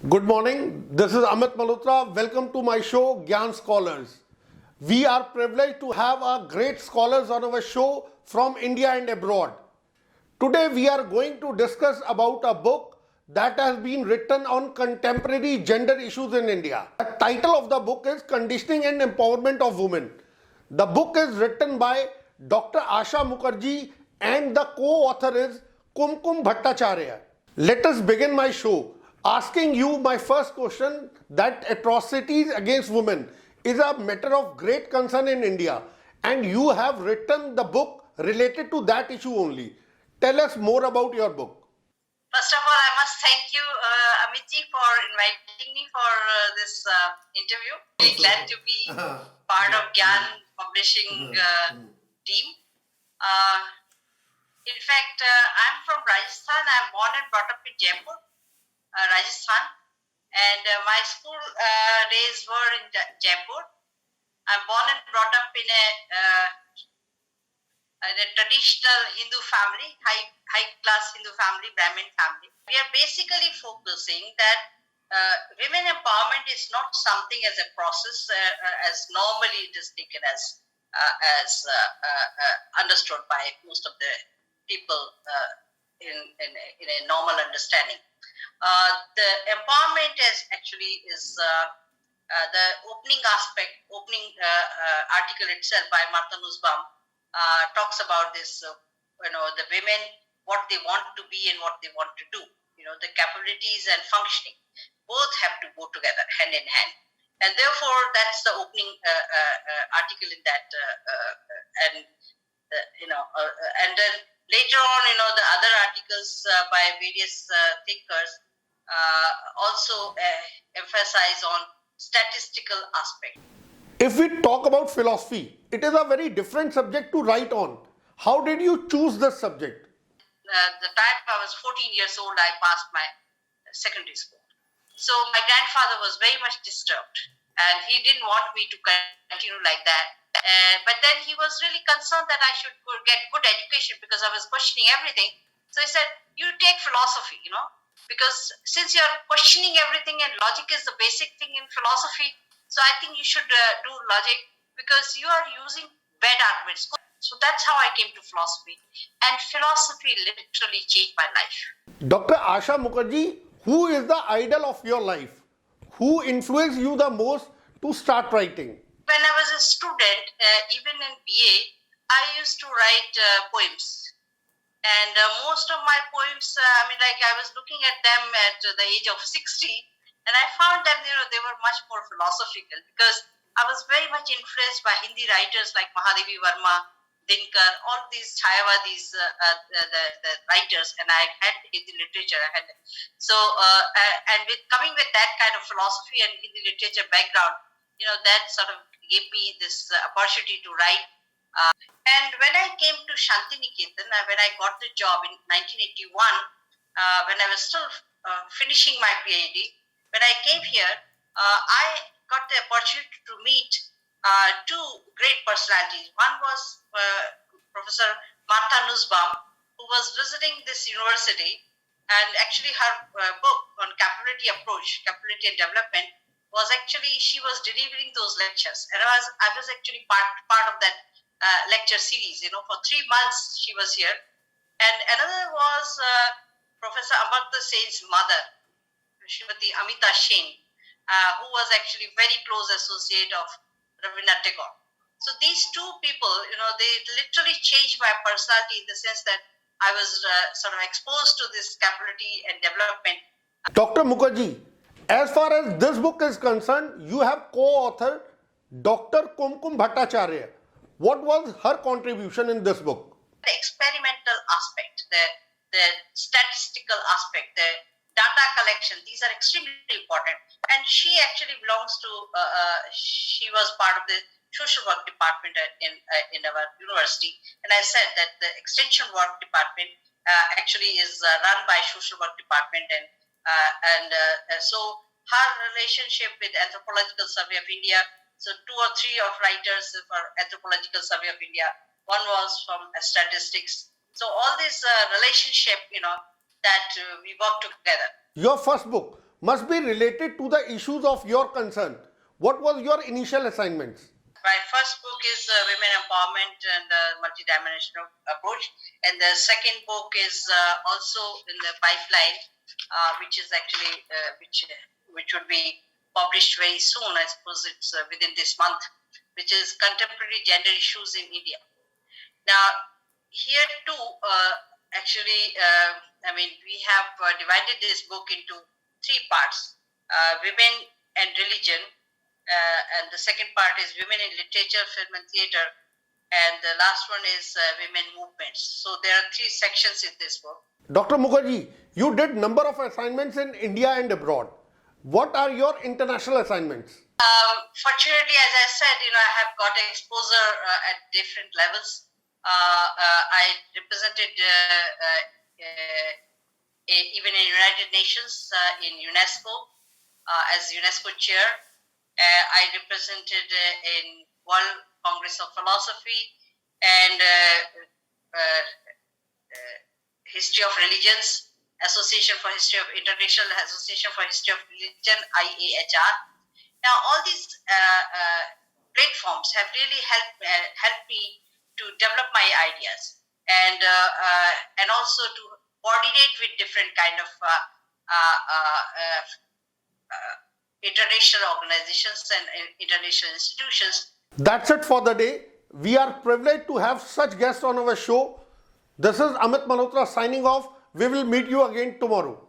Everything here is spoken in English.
Good morning. This is Amit Malhotra. Welcome to my show, Gyan Scholars. We are privileged to have our great scholars on our show from India and abroad. Today we are going to discuss about a book that has been written on contemporary gender issues in India. The title of the book is Conditioning and Empowerment of Women. The book is written by Dr.Asha Mukherjee and the co-author is Kumkum Bhattacharya. Let us begin my show asking you my first question that atrocities against women is a matter of great concern in India and you have written the book related to that issue only. Tell us more about your book. First of all, I must thank you, Amitji, for inviting me for this interview. Really glad to be part of Gyan Publishing team. In fact, I'm from Rajasthan. I'm born and brought up in Jaipur, Rajasthan. And my school days were in Jaipur. I'm born and brought up in a traditional Hindu family, high class Hindu family, Brahmin family. We are basically focusing that women empowerment is not something as a process as normally it is taken as understood by most of the people in a normal understanding. The empowerment is the opening article itself by Martha Nussbaum talks about this, the women, what they want to be and what they want to do. The capabilities and functioning both have to go together hand in hand. And therefore, that's the opening article in that. And then later on, the other articles by various thinkers also emphasize on statistical aspect. If we talk about philosophy, it is a very different subject to write on. How did you choose this subject? The time I was 14 years old, I passed my secondary school. So my grandfather was very much disturbed and he didn't want me to continue like that. But then he was really concerned that I should get good education because I was questioning everything. So he said, you take philosophy, because since you're questioning everything and logic is the basic thing in philosophy, so I think you should do logic because you are using bad arguments. So that's how I came to philosophy. And philosophy literally changed my life. Dr. Asha Mukherjee, who is the idol of your life? Who influenced you the most to start writing? When I was a student, even in BA, I used to write poems. And most of my poems, I was looking at them at the age of 60, and I found that, they were much more philosophical because I was very much influenced by Hindi writers like Mahadevi Verma, Dinkar, all these Chayavadis, the writers, and I had Hindi literature. And coming with that kind of philosophy and Hindi literature background, that sort of gave me this opportunity to write. And when I came to Shantiniketan, when I got the job in 1981, when I was still finishing my PhD, when I came here, I got the opportunity to meet two great personalities. One was Professor Martha Nussbaum, who was visiting this university, and actually her book on capability approach, capability and development, she was delivering those lectures, and I was actually part of that lecture series. For 3 months she was here. And another was Professor Amartya Sen's mother, Srimati Amita Sen, who was actually very close associate of Rabindranath Tagore. So these two people, they literally changed my personality in the sense that I was sort of exposed to this capability and development. Dr. Mukherjee, as far as this book is concerned, you have co-authored Dr. Kumkum Bhattacharya. What was her contribution in this book? The experimental aspect, the statistical aspect, the data collection, these are extremely important. And she actually belongs to, she was part of the social work department in our university. And I said that the extension work department actually is run by social work department. So her relationship with Anthropological Survey of India, so 2 or 3 of writers for Anthropological Survey of India, one was from statistics. So all this relationship, that we work together. Your first book, must be related to the issues of your concern. What was your initial assignments? My first book is Women Empowerment and Multidimensional Approach, and the second book is also in the pipeline, which is actually which would be published very soon. I suppose it's within this month, which is Contemporary Gender Issues in India. Now, here too, we have divided this book into three parts: women and religion, and the second part is women in literature, film, and theater, and the last one is women movements. So there are three sections in this book. Dr. Mukherjee, you did number of assignments in India and abroad. What are your international assignments? Fortunately, as I said, I have got exposure at different levels. I represented even in United Nations, in UNESCO, as UNESCO chair. I represented in World Congress of Philosophy and History of Religions, Association for History of International Association for History of Religion, IAHR. Now, all these platforms have really helped me to develop my ideas and also to coordinate with different kind of international organizations and international institutions. That's it for the day. We are privileged to have such guests on our show. This is Amit Malhotra signing off. We will meet you again tomorrow.